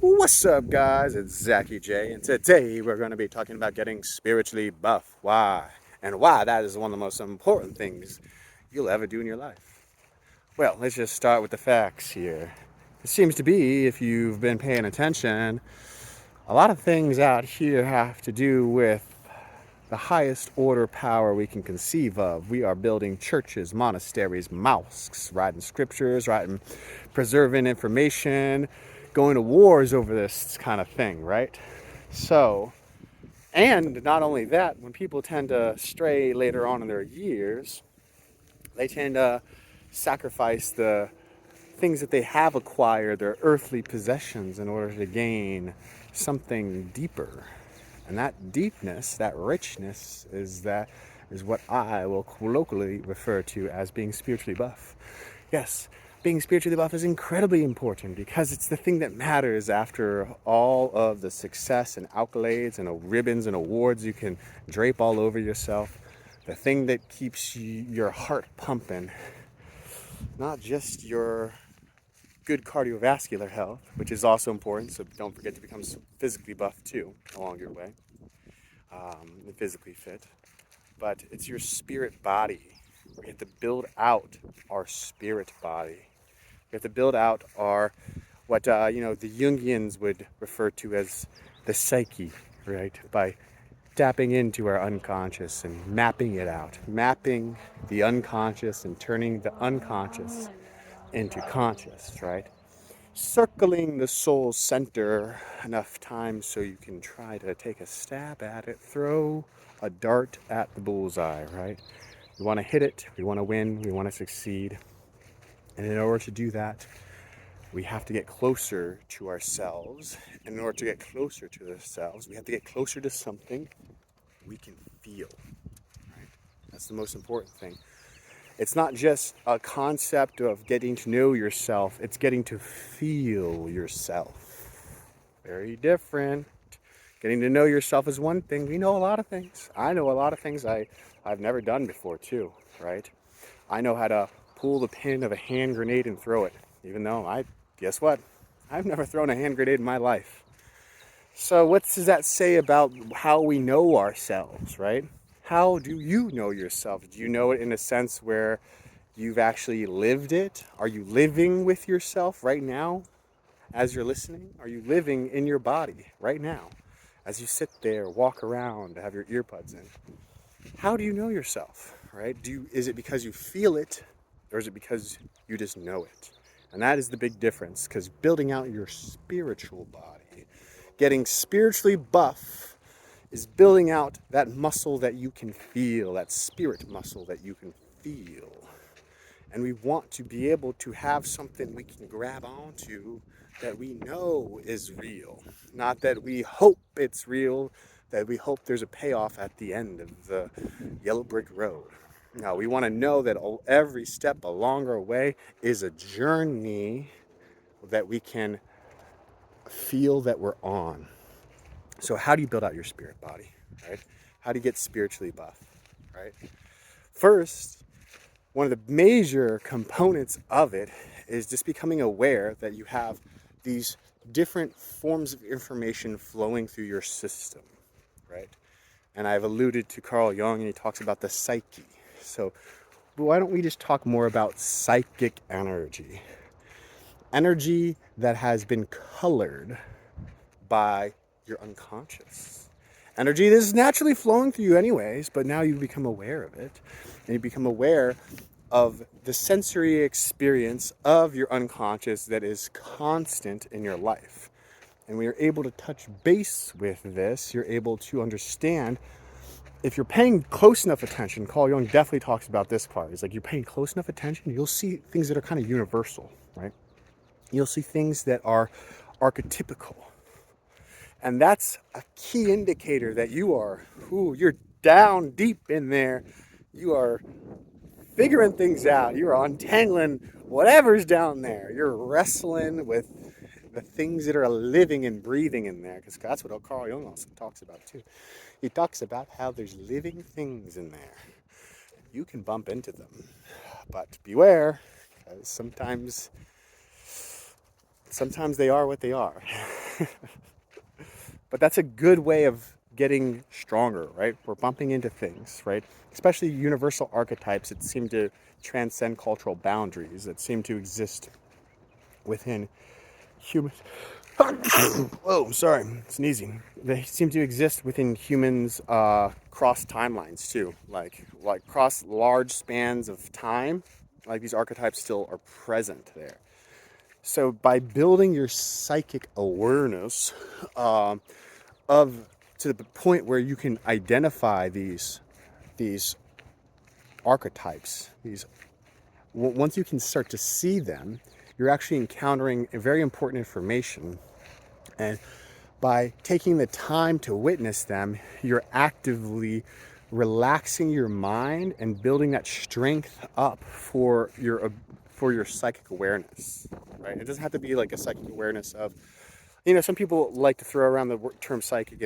What's up, guys? It's Zachy J, and today we're going to be talking about getting spiritually buff. Why? And why that is one of the most important things you'll ever do in your life. Well, let's just start with the facts here. It seems to be, if you've been paying attention, a lot of things out here have to do with the highest order power we can conceive of. We are building churches, monasteries, mosques, writing scriptures, preserving information, going to wars over this kind of thing, right? So, and not only that, when people tend to stray later on in their years, they tend to sacrifice the things that they have acquired, their earthly possessions, in order to gain something deeper. And that deepness, that richness, is what I will colloquially refer to as being spiritually buff. Yes, being spiritually buff is incredibly important because it's the thing that matters after all of the success and accolades and ribbons and awards you can drape all over yourself. The thing that keeps your heart pumping, not just your good cardiovascular health, which is also important, so don't forget to become physically buff too along your way, physically fit, but it's your spirit body. We have to build out our spirit body. We have to build out our, what the Jungians would refer to as the psyche, right? By tapping into our unconscious and mapping it out, mapping the unconscious and turning the unconscious into conscious, right? Circling the soul center enough times so you can try to take a stab at it, throw a dart at the bullseye, right? We want to hit it, we want to win, we want to succeed. And in order to do that, we have to get closer to ourselves. And in order to get closer to ourselves, we have to get closer to something we can feel, right? That's the most important thing. It's not just a concept of getting to know yourself, it's getting to feel yourself. Very different. Getting to know yourself is one thing. We know a lot of things. I know a lot of things I've never done before too, right? I know how to pull the pin of a hand grenade and throw it, even though guess what? I've never thrown a hand grenade in my life. So what does that say about how we know ourselves, right? How do you know yourself? Do you know it in a sense where you've actually lived it? Are you living with yourself right now as you're listening? Are you living in your body right now as you sit there, walk around, have your earbuds in? How do you know yourself, right? Is it because you feel it, or is it because you just know it? And that is the big difference, because building out your spiritual body, getting spiritually buff, is building out that muscle that you can feel, that spirit muscle that you can feel. And we want to be able to have something we can grab onto that we know is real. Not that we hope it's real, that we hope there's a payoff at the end of the yellow brick road. No, we want to know that every step along our way is a journey that we can feel that we're on. So how do you build out your spirit body, right? How do you get spiritually buff, right? First, one of the major components of it is just becoming aware that you have these different forms of information flowing through your system, right? And I've alluded to Carl Jung, and he talks about the psyche. So why don't we just talk more about psychic energy? Energy that has been colored by your unconscious. Energy that is naturally flowing through you anyways, but now you become aware of it. And you become aware of the sensory experience of your unconscious that is constant in your life. And when you're able to touch base with this, you're able to understand. If you're paying close enough attention, Carl Jung definitely talks about this part. It's like you're paying close enough attention, you'll see things that are kind of universal, right? You'll see things that are archetypical. And that's a key indicator that you're down deep in there. You are figuring things out. You're untangling whatever's down there. You're wrestling with the things that are living and breathing in there, because that's what Carl Jung also talks about too. He talks about how there's living things in there. You can bump into them, but beware, because sometimes Sometimes they are what they are. But that's a good way of getting stronger, right? We're bumping into things, right? Especially universal archetypes that seem to transcend cultural boundaries, that seem to exist within human. Whoa, sorry, sneezing. They seem to exist within humans cross timelines too, like cross large spans of time. Like these archetypes still are present there. So by building your psychic awareness of to the point where you can identify these archetypes, once you can start to see them, you're actually encountering a very important information. And by taking the time to witness them, you're actively relaxing your mind and building that strength up for your psychic awareness, right? It doesn't have to be like a psychic awareness of, some people like to throw around the term psychic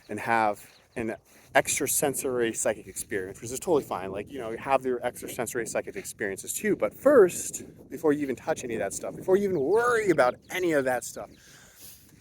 and have an extrasensory psychic experience, which is totally fine. Like, have their extrasensory psychic experiences too. But first, before you even touch any of that stuff, before you even worry about any of that stuff,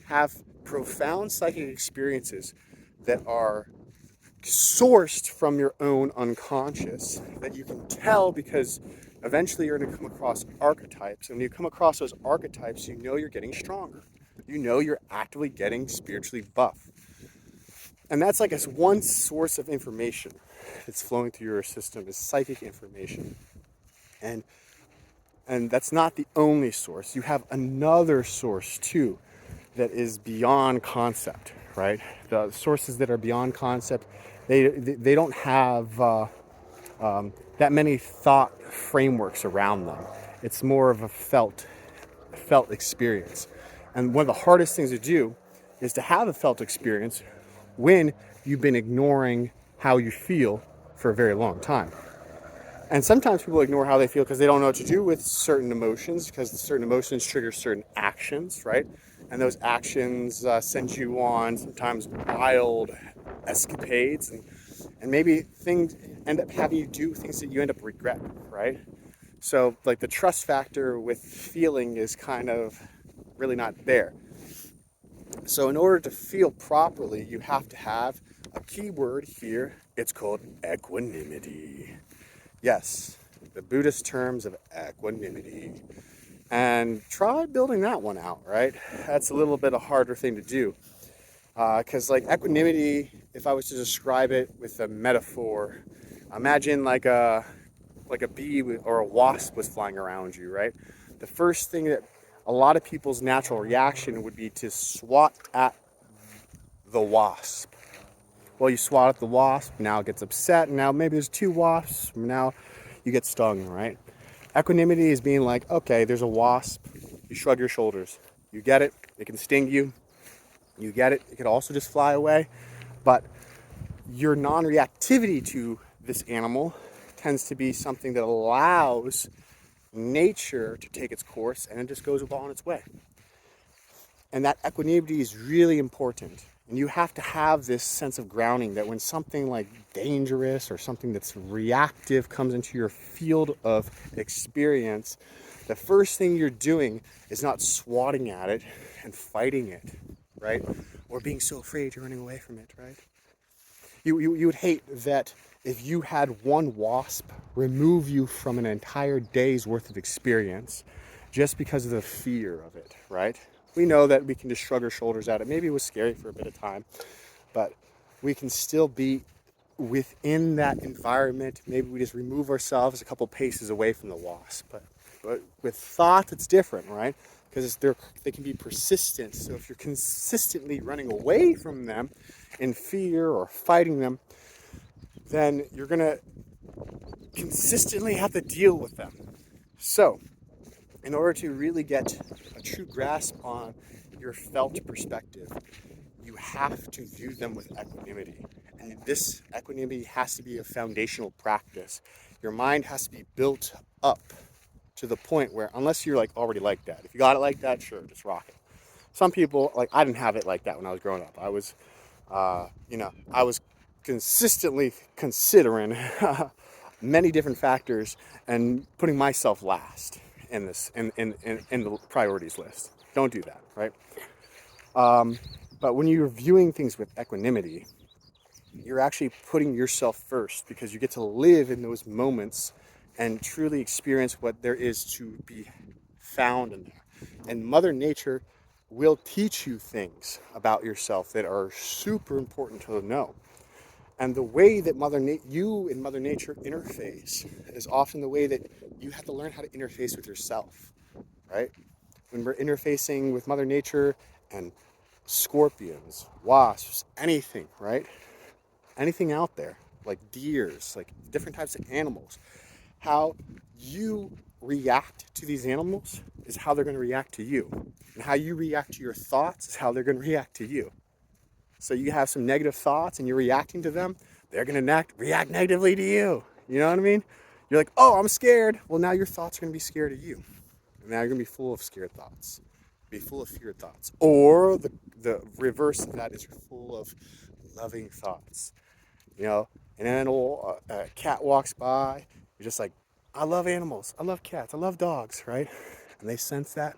have profound psychic experiences that are sourced from your own unconscious that you can tell, because eventually you're going to come across archetypes. And when you come across those archetypes, you know you're getting stronger. You know you're actively getting spiritually buff. And that's like one source of information that's flowing through your system is psychic information. And that's not the only source. You have another source too that is beyond concept, right? The sources that are beyond concept, they don't have that many thought frameworks around them. It's more of a felt experience. And one of the hardest things to do is to have a felt experience when you've been ignoring how you feel for a very long time. And sometimes people ignore how they feel because they don't know what to do with certain emotions, because certain emotions trigger certain actions, right? And those actions send you on sometimes wild escapades, and maybe things end up having you do things that you end up regretting, right? So like the trust factor with feeling is kind of really not there. So in order to feel properly, you have to have a key word here. It's called equanimity. Yes, the Buddhist terms of equanimity. And try building that one out, right? That's a little bit a harder thing to do. Because like equanimity, if I was to describe it with a metaphor, imagine like a bee or a wasp was flying around you, right? The first thing that a lot of people's natural reaction would be to swat at the wasp. Well, you swat at the wasp, now it gets upset, and now maybe there's two wasps, now you get stung, right? Equanimity is being like, okay, there's a wasp, you shrug your shoulders. You get it, it can sting you. You get it, it could also just fly away. But your non-reactivity to this animal tends to be something that allows nature to take its course, and it just goes on its way. And that equanimity is really important. And you have to have this sense of grounding that when something like dangerous or something that's reactive comes into your field of experience, the first thing you're doing is not swatting at it and fighting it, right? Or being so afraid you're running away from it, right? You would hate that if you had one wasp remove you from an entire day's worth of experience just because of the fear of it, right? We know that we can just shrug our shoulders at it. Maybe it was scary for a bit of time, but we can still be within that environment. Maybe we just remove ourselves a couple paces away from the wasp. But with thoughts, it's different, right? Because they can be persistent. So if you're consistently running away from them in fear or fighting them, then you're going to consistently have to deal with them. So in order to really get a true grasp on your felt perspective, you have to view them with equanimity. And this equanimity has to be a foundational practice. Your mind has to be built up to the point where, unless you're like already like that, if you got it like that, sure, just rock it. Some people, like I didn't have it like that when I was growing up. I was consistently considering many different factors and putting myself last in the priorities list. Don't do that, right? But when you're viewing things with equanimity, you're actually putting yourself first, because you get to live in those moments and truly experience what there is to be found in there. And Mother Nature will teach you things about yourself that are super important to know. And the way that you and Mother Nature interface is often the way that you have to learn how to interface with yourself, right? When we're interfacing with Mother Nature and scorpions, wasps, anything, right? Anything out there, like deers, like different types of animals, how you react to these animals is how they're going to react to you. And how you react to your thoughts is how they're going to react to you. So you have some negative thoughts and you're reacting to them, they're going to react negatively to you. You know what I mean? You're like, oh, I'm scared. Well, now your thoughts are going to be scared of you. And now you're going to be full of scared thoughts. Be full of feared thoughts. Or the reverse of that is you're full of loving thoughts. You know, an animal, a cat walks by, you're just like, I love animals, I love cats, I love dogs, right? And they sense that.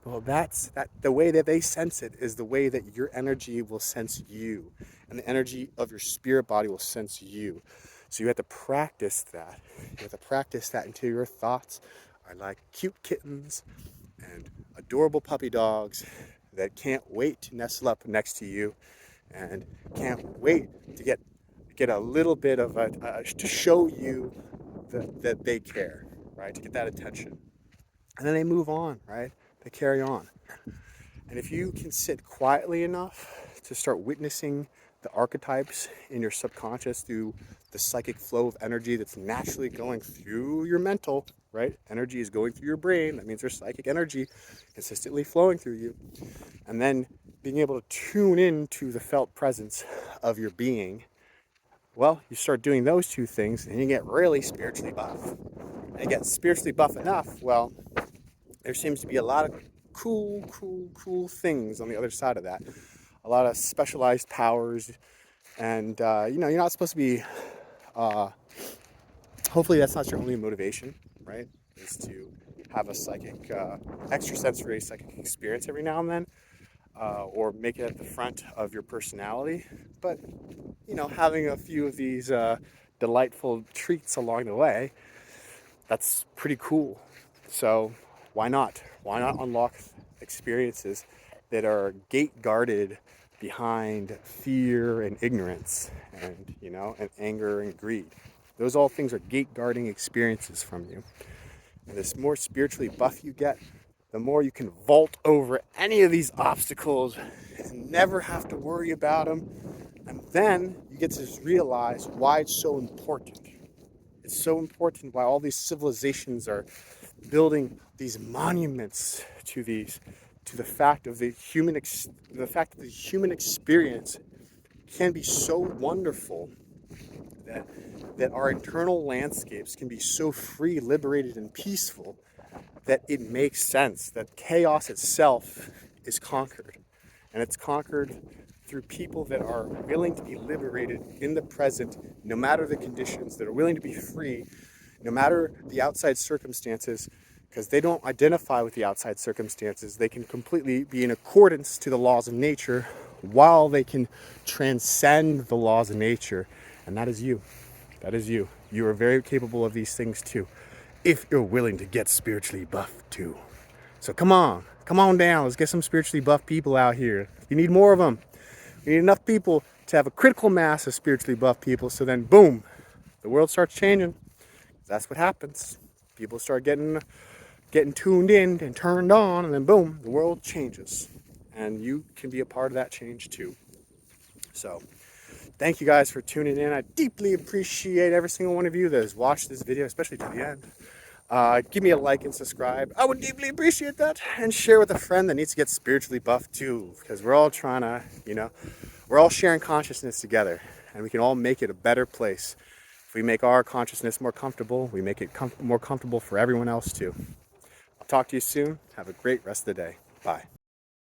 Well, the way that they sense it is the way that your energy will sense you, and the energy of your spirit body will sense you. So you have to practice that. You have to practice that until your thoughts are like cute kittens and adorable puppy dogs that can't wait to nestle up next to you and can't wait to get a little bit of to show you that they care, right? To get that attention. And then they move on, right? They carry on. And if you can sit quietly enough to start witnessing the archetypes in your subconscious through the psychic flow of energy that's naturally going through your mental, right? Energy is going through your brain. That means there's psychic energy consistently flowing through you. And then being able to tune into the felt presence of your being. Well, you start doing those two things and you get really spiritually buff. And you get spiritually buff enough, well, there seems to be a lot of cool things on the other side of that. A lot of specialized powers. And, you're not supposed to be, hopefully that's not your only motivation, right? Is to have a psychic, extrasensory psychic experience every now and then. Or make it at the front of your personality. But, having a few of these delightful treats along the way, that's pretty cool. So why not? Why not unlock experiences that are gate guarded behind fear and ignorance and, and anger and greed? Those all things are gate guarding experiences from you. And the more spiritually buff you get, the more you can vault over any of these obstacles and never have to worry about them. And then you get to realize why it's so important. It's so important why all these civilizations are building these monuments to the fact of the human experience can be so wonderful that our internal landscapes can be so free, liberated, and peaceful that it makes sense that chaos itself is conquered. And it's conquered through people that are willing to be liberated in the present, no matter the conditions, that are willing to be free, no matter the outside circumstances, because they don't identify with the outside circumstances. They can completely be in accordance to the laws of nature while they can transcend the laws of nature. And that is you. That is you. You are very capable of these things too, if you're willing to get spiritually buffed too. So come on down. Let's get some spiritually buff people out here. You need more of them. You need enough people to have a critical mass of spiritually buff people, so then boom, the world starts changing. That's what happens. People start getting tuned in and turned on, and then boom, the world changes. And you can be a part of that change too. So thank you guys for tuning in. I deeply appreciate every single one of you that has watched this video, especially to the end. Give me a like and subscribe. I would deeply appreciate that. And share with a friend that needs to get spiritually buffed too, because we're all trying to, we're all sharing consciousness together, and we can all make it a better place. If we make our consciousness more comfortable, we make it more comfortable for everyone else too. I'll talk to you soon. Have a great rest of the day. Bye.